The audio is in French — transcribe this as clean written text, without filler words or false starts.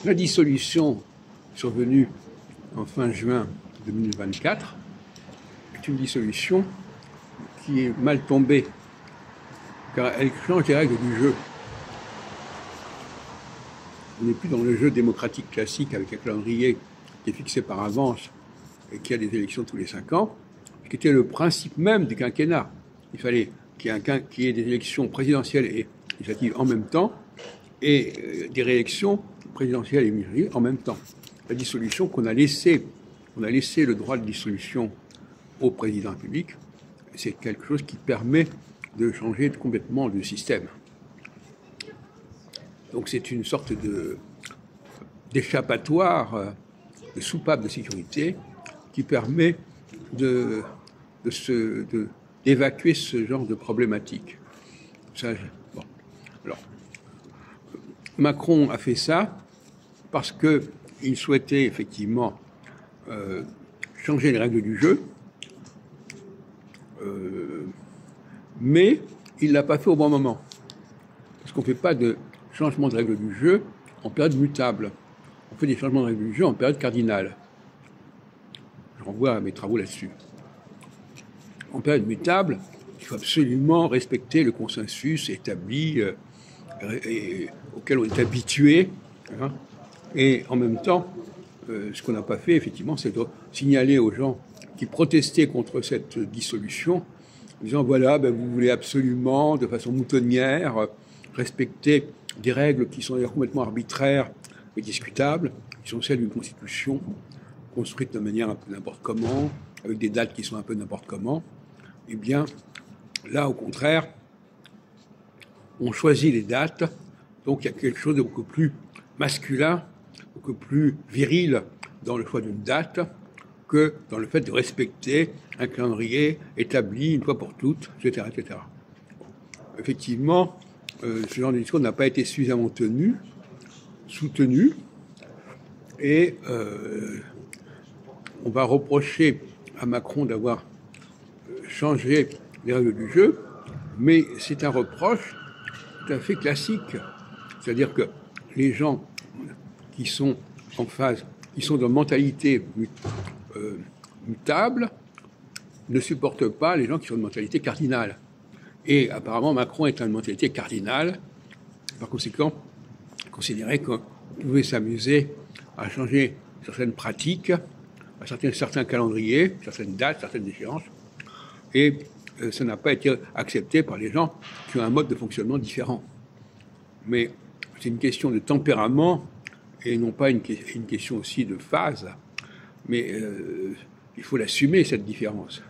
La dissolution survenue en fin juin 2024 est une dissolution qui est mal tombée, car elle change les règles du jeu. On n'est plus dans le jeu démocratique classique avec un calendrier qui est fixé par avance et qui a des élections tous les 5 ans, ce qui était le principe même du quinquennat. Il fallait qu'il y ait des élections présidentielles et législatives en même temps et des réélections présidentielles et législatives en même temps. La dissolution on a laissé le droit de dissolution au président de la République, c'est quelque chose qui permet de changer complètement le système. Donc c'est une sorte d'échappatoire, de soupape de sécurité qui permet d'évacuer ce genre de problématique. Bon. Alors, Macron a fait ça parce qu'il souhaitait effectivement changer les règles du jeu, mais il ne l'a pas fait au bon moment. Parce qu'on ne fait pas de changement de règles du jeu en période mutable. On fait des changements de règles du jeu en période cardinale. Je renvoie à mes travaux là-dessus. En période mutable, il faut absolument respecter le consensus établi et auquel on est habitué. Hein. Et en même temps, ce qu'on n'a pas fait, effectivement, c'est de signaler aux gens qui protestaient contre cette dissolution, en disant, voilà, vous voulez absolument, de façon moutonnière, respecter des règles qui sont d'ailleurs complètement arbitraires et discutables, qui sont celles d'une constitution construite de manière un peu n'importe comment, avec des dates qui sont un peu n'importe comment. Eh bien, là, au contraire, on choisit les dates, donc il y a quelque chose de beaucoup plus masculin, beaucoup plus viril dans le choix d'une date que dans le fait de respecter un calendrier établi une fois pour toutes, etc. etc. Effectivement, ce genre de discours n'a pas été suffisamment soutenu, et on va reprocher à Macron d'avoir changé les règles du jeu, mais c'est un reproche tout à fait classique. C'est-à-dire que les gens qui sont en phase, qui sont dans une mentalité mutable, ne supportent pas les gens qui sont dans une mentalité cardinale. Et apparemment, Macron est dans une mentalité cardinale. Par conséquent, il considérait qu'on pouvait s'amuser à changer certaines pratiques, à certains calendriers, certaines dates, certaines échéances. Et ça n'a pas été accepté par les gens qui ont un mode de fonctionnement différent. Mais c'est une question de tempérament et non pas une question aussi de phase. Mais il faut l'assumer, cette différence.